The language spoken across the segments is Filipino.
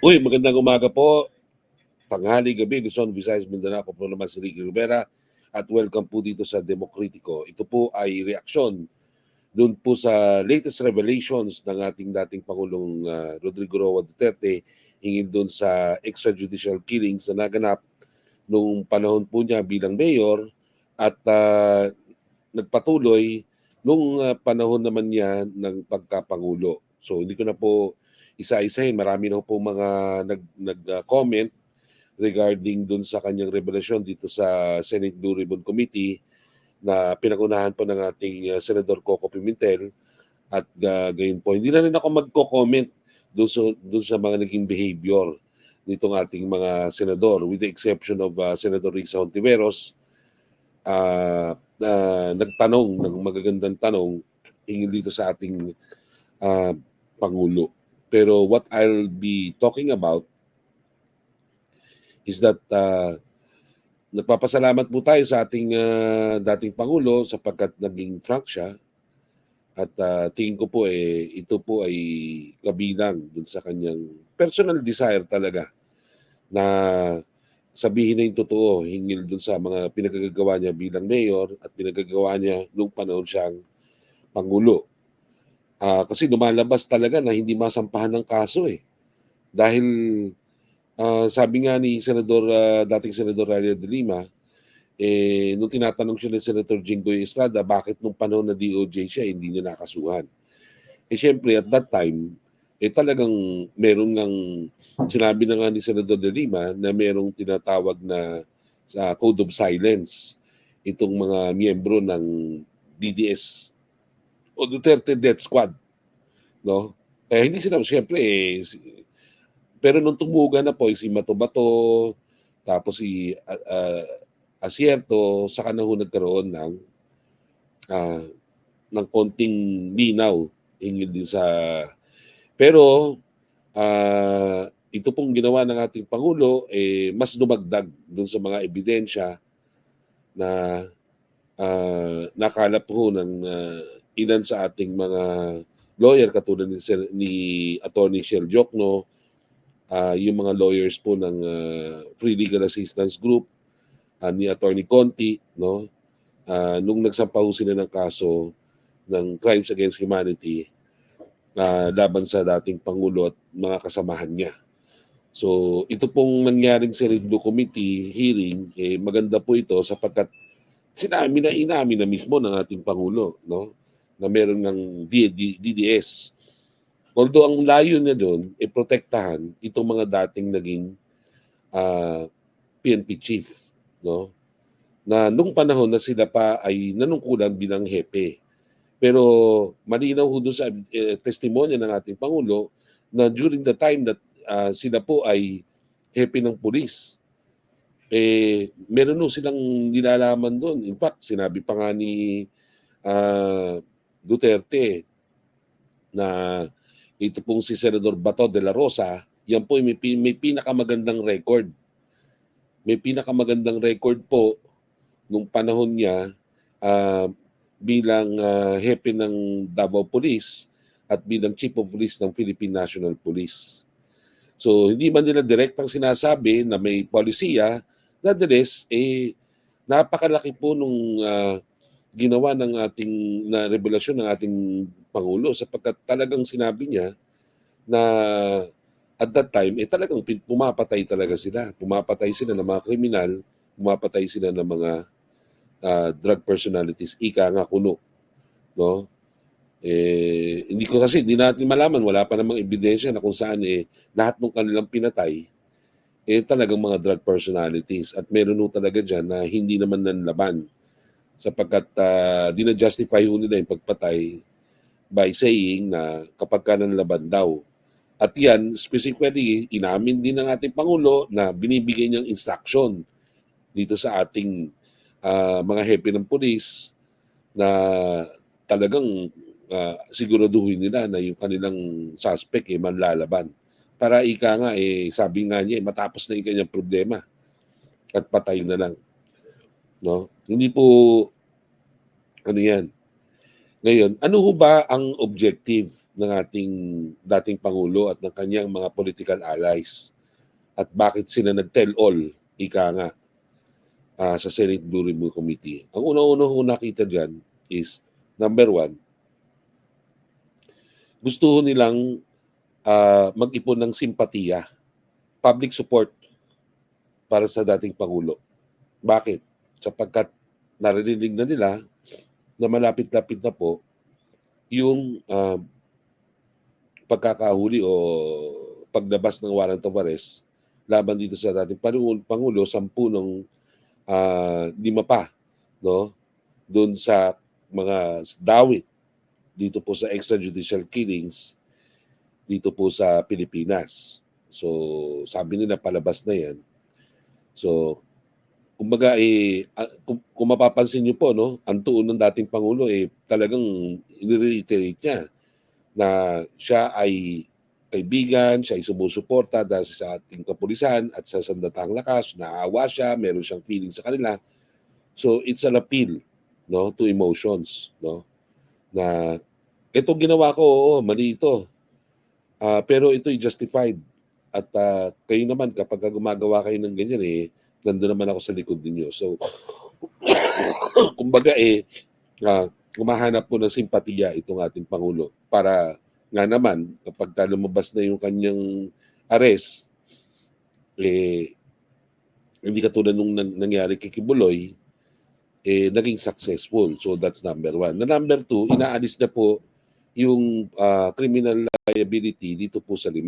Uy, magandang umaga po. Tanghali, gabi, Luzon, Visayas, Mindanao. Ako po naman si Ricky Rivera at welcome po dito sa Demokritiko. Ito po ay reaksyon doon po sa latest revelations ng ating dating Pangulong Rodrigo Roa Duterte hinggil doon sa extrajudicial killings na naganap noong panahon po niya bilang mayor at nagpatuloy nung panahon naman niya ng pagkapangulo. So hindi ko na po isa-isahin. Marami na po mga nag-comment regarding dun sa kanyang revelasyon dito sa Senate Blue Ribbon Committee na pinagunahan po ng ating Senador Coco Pimentel at gayon po. Hindi na rin ako magko-comment dun sa mga naging behavior nitong ating mga senador with the exception of Senator Risa Hontiveros na nagtanong ng magagandang tanong hinggil dito sa ating Pangulo. Pero what I'll be talking about is that nagpapasalamat po tayo sa ating dating Pangulo sapagkat naging frank siya at tingin ko po ito po ay kabilang dun sa kanyang personal desire talaga na sabihin na yung totoo hinggil dun sa mga pinagagawa niya bilang mayor at pinagagawa niya nung panahon siyang Pangulo. Kasi lumalabas talaga na hindi masampahan ng kaso Dahil sabi nga ni dating Senador Rania de Lima, nung tinatanong siya ni Senator Jinggoy Estrada, bakit nung panahon na DOJ siya, hindi niya nakasuhan. Siyempre, at that time, talagang meron ngang, sinabi na nga ni Senador de Lima na merong tinatawag na sa Code of Silence itong mga miyembro ng DDS o Duterte Death Squad. No? Hindi sila, siyempre, pero nung tumuga na po, si Bato-Bato, tapos si Asierto, saka na ho nagkaroon ng konting linaw hinggil din sa... Pero ito pong ginawa ng ating Pangulo, mas dumagdag dun sa mga ebidensya na nakalap ho ng ilan sa ating mga lawyer katulad ni Attorney Shell Jokno, yung mga lawyers po ng Free Legal Assistance Group, ni Attorney Conti, no? Nung nagsampa ho sila ng kaso ng crimes against humanity laban sa dating Pangulo at mga kasamahan niya. So ito pong nangyaring Senate Blue Committee hearing, maganda po ito sapagkat inamin na mismo ng ating Pangulo, no? Na meron ng DDS. Although ang layo niya doon, protektahan itong mga dating naging PNP chief, no? Na nung panahon na sila pa ay nanungkulan bilang hepe. Pero malinaw ho doon sa testimonya ng ating Pangulo na during the time that sila po ay hepe ng pulis, meron ho silang nilalaman doon. In fact, sinabi pa nga ni Duterte na ito pong si Senador Bato de la Rosa, yan po may pinakamagandang record. May pinakamagandang record po nung panahon niya bilang hepe ng Davao Police at bilang Chief of Police ng Philippine National Police. So hindi man nila direktang sinasabi na may polisiya, nonetheless, napakalaki po nung ginawa ng ating na revelasyon ng ating Pangulo sapagkat talagang sinabi niya na at that time, talagang pumapatay talaga sila. Pumapatay sila ng mga kriminal, pumapatay sila ng mga drug personalities, ika nga kuno, no? Hindi ko kasi, hindi natin malaman, wala pa namang ebidensya na kung saan lahat ng kanilang pinatay talagang mga drug personalities at meron ho talaga dyan na hindi naman nanlaban sapagkat dinajustify ho nila yung pagpatay by saying na kapag ka nanlaban daw. At yan, specifically, inamin din ng ating Pangulo na binibigay niyang instruction dito sa ating mga hepe ng pulis na talagang siguraduhin nila na yung kanilang suspect manlalaban. Para ika nga, sabi nga niya, matapos na yung kanyang problema at patay na lang. No? Hindi po, ano yan, Ngayon, ano ho ba ang objective ng ating dating Pangulo at ng kanyang mga political allies? At bakit sila nag-tell all, ika nga, sa Senate Blue Ribbon Committee? Ang una-una ho nakita dyan is, number one, gusto ho nilang mag-ipon ng simpatiya, public support para sa dating Pangulo. Bakit? Sapagkat narinig na nila na malapit-lapit na po yung pagkakahuli o paglabas ng warrant of arrest laban dito sa dating Pangulo, 10 ng 5 pa, no? Doon sa mga dawit dito po sa extrajudicial killings dito po sa Pilipinas. So, sabi nila palabas na yan. So, kumbaga kung mapapansin niyo po, no, ang tuon ng dating Pangulo talagang i-reiterate niya na siya ay kaibigan, siya ay sumusuporta dahil sa ating kapulisan at sa sandatahang lakas, naawa siya, meron siyang feeling sa kanila. So it's an appeal, no, to emotions, no, na ito ginawa ko, oo, mali ito. Pero ito'y justified. At kayo naman, kapag gumagawa kayo ng ganyan, nandun naman ako sa likod ninyo. So, kumbaga humahanap po ng simpatiya itong ating Pangulo para nga naman, kapag lumabas na yung kanyang arrest, hindi katulad nung nangyari kay Kibuloy, naging successful. So that's number one. Na number two, inaalis na po yung criminal liability dito po sa 5.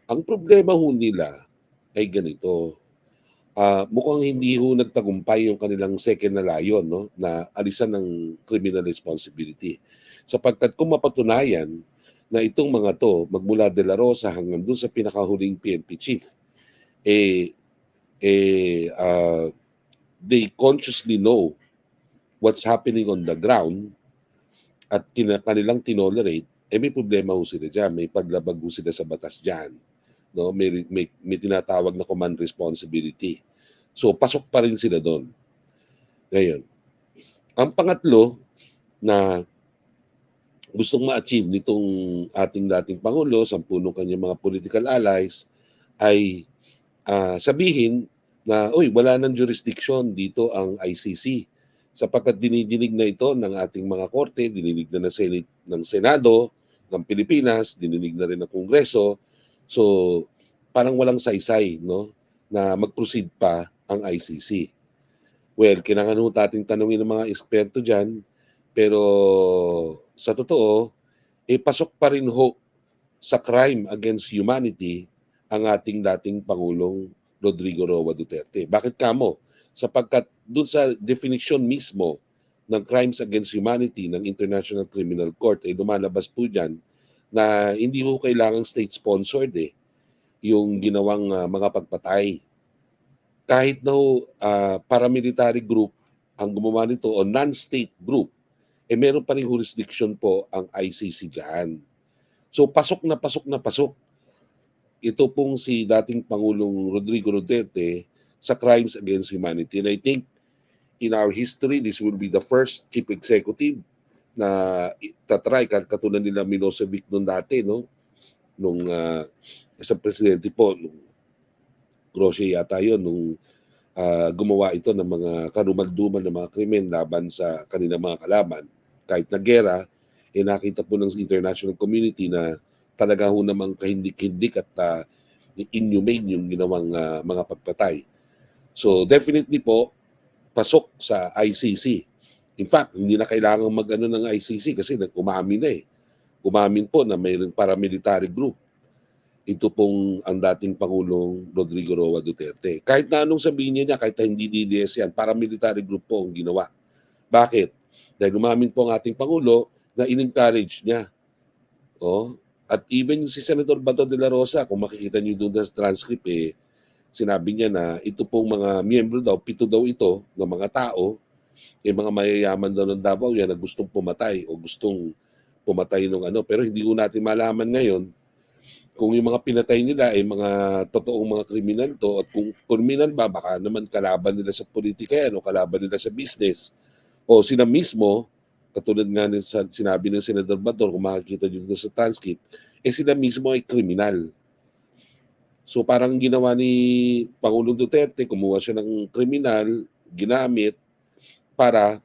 Ang problema ho nila ay ganito. Mukhang hindi ho nagtagumpay yung kanilang second na layon, no, na alisan ng criminal responsibility. Sapagkat kung mapatunayan na itong mga to, magmula De La Rosa hanggang dun sa pinakahuling PNP chief, they consciously know what's happening on the ground at kanilang tinolerate, may problema ho sila dyan. May paglabag ho sila sa batas dyan. No? May tinatawag na command responsibility. So, pasok pa rin sila doon. Ngayon, ang pangatlo na gustong ma-achieve nitong ating dating Pangulo, 10 ng kanyang mga political allies, ay sabihin na, wala nang jurisdiction dito ang ICC. Sapagkat dinidinig na ito ng ating mga korte, dininig na ng Senado ng Pilipinas, dininig na rin ng Kongreso. So, parang walang saysay, no, na mag-proceed pa ang ICC. Well, kailangan ho nating tanungin ng mga eksperto dyan, pero sa totoo, pasok pa rin ho sa crime against humanity ang ating dating Pangulong Rodrigo Roa Duterte. Bakit kamo? Sapagkat dun sa definition mismo ng crimes against humanity ng International Criminal Court ay lumalabas po dyan na hindi ho kailangang state-sponsored yung ginawang mga pagpatay. Kahit na paramilitary group ang gumawa nito o non-state group, meron pa rin jurisdiction po ang ICC dyan. So pasok na pasok na pasok ito pong si dating Pangulong Rodrigo Duterte sa crimes against humanity. And I think in our history, this will be the first chief executive na tatry, katulad nila Milosevic noon dati, no? Nung isang presidente po, Croce yata yun, nung gumawa ito ng mga karumalduman ng mga krimen laban sa kanilang mga kalaban. Kahit na gera, nakita po ng international community na talaga ho namang kahindik-hindik at inhumane yung ginawang mga pagpatay. So definitely po, pasok sa ICC. In fact, hindi na kailangan mag-ano ng ICC kasi umamin na Umamin po na mayroong paramilitary group. Ito pong ang dating Pangulong Rodrigo Roa Duterte. Kahit na anong sabihin niya, kahit na hindi DDS yan, paramilitary group po ang ginawa. Bakit? Dahil umamin po ang ating Pangulo na in-encourage niya. At even si Senator Bato de la Rosa, kung makikita niyo doon sa transcript, sinabi niya na ito pong mga miyembro daw, 7 daw ito, ng mga tao, mga mayayaman daw ng Davao yan na gustong pumatay o gustong pumatay ng ano. Pero hindi ko natin malaman ngayon kung yung mga pinatay nila ay mga totoong mga kriminal to, at kung kriminal ba, baka naman kalaban nila sa politika yan o kalaban nila sa business, o sila mismo Katulad nga ng sinabi ng Senador Bator, kung makikita nyo dito sa transcript, sila mismo ay kriminal. So parang ginawa ni Pangulong Duterte, kumuha siya ng kriminal, ginamit para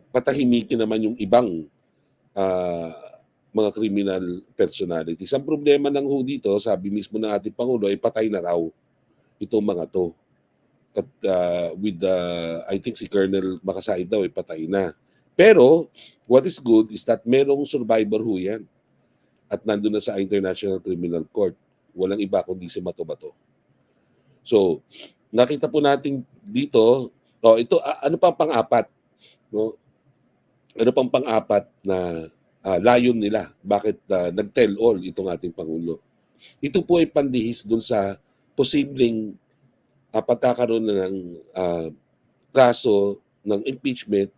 patahimikin naman yung ibang mga criminal personalities. Ang problema ng dito, sabi mismo ng ating Pangulo, ay patay na raw itong mga to. At I think si Colonel Makasaid daw ay patay na. Pero, what is good is that merong survivor ho yan. At nandun na sa International Criminal Court. Walang iba kundi si Mato Bato. So, nakita po natin dito, ito, ano pang pang-apat? No? Ano pang pang-apat na layon nila? Bakit nag-tell all itong ating Pangulo? Ito po ay pandihis dun sa posibleng pagkakaroon na ng kaso ng impeachment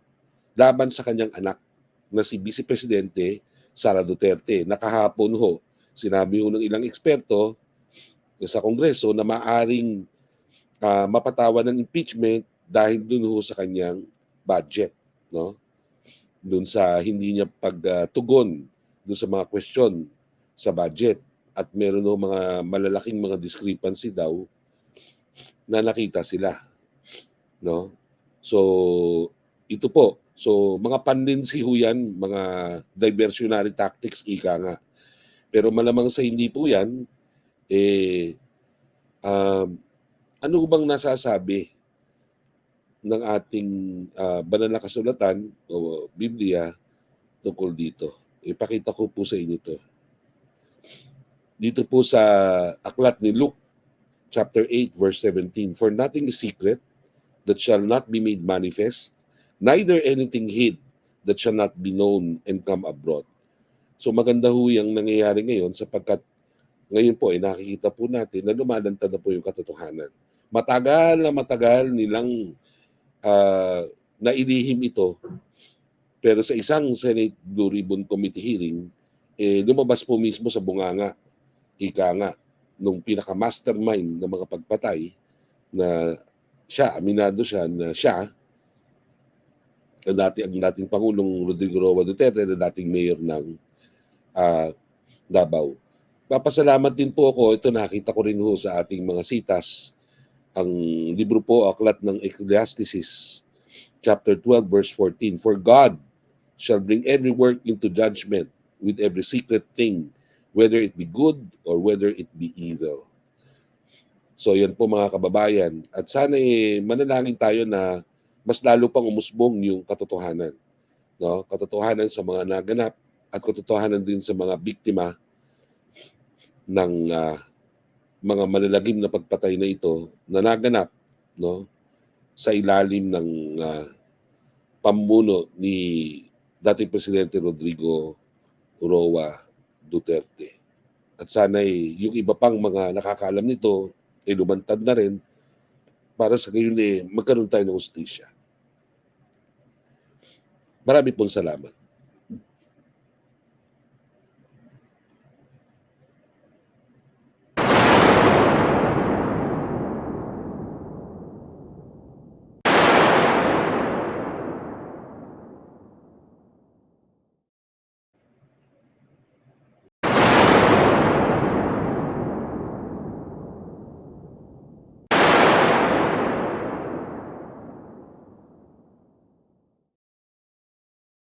laban sa kanyang anak na si Vice Presidente Sara Duterte. Nakahapon ho, sinabi ho ng ilang eksperto sa Kongreso na maaring mapatawan ng impeachment dahil dun ho sa kanyang budget, no? Dun sa hindi niya pagtugon dun sa mga question sa budget, at meron ho mga malalaking mga discrepancy daw na nakita sila, no? So ito po, so mga panlinsi ho yan, mga diversionary tactics, ika nga. Pero malamang sa hindi po yan, ano bang nasasabi ng ating banal na kasulatan o Biblia tungkol dito? Ipakita ko po sa inyo to. Dito po sa aklat ni Luke, chapter 8, verse 17, "For nothing is secret that shall not be made manifest, neither anything hid that shall not be known and come abroad." So maganda ho yung nangyayari ngayon, sapagkat ngayon po ay nakikita po natin na lumalantad na po yung katotohanan. Matagal na matagal nilang nailihim ito, pero sa isang Senate Blue Ribbon Committee hearing, lumabas po mismo sa bunganga, ika nga, nung pinaka-mastermind ng mga pagpatay, na siya, aminado siya na siya, ang dating Pangulong Rodrigo Roa Duterte, na dating mayor ng Davao. Papasalamat din po ako, ito nakita ko rin ho sa ating mga sitas, ang libro po, aklat ng Ecclesiastes, chapter 12, verse 14, "For God shall bring every work into judgment with every secret thing, whether it be good or whether it be evil." So yan po mga kababayan. At sana manalangin tayo na mas lalo pang umusbong yung katotohanan. No? Katotohanan sa mga naganap at katotohanan din sa mga biktima ng mga malalagim na pagpatay na ito na naganap, no, sa ilalim ng pamumuno ni dating Presidente Rodrigo Roa Duterte. At sana yung iba pang mga nakakaalam nito lumantad na rin, para sa gayon magkaroon tayo ng hustisya. Marami pong salamat.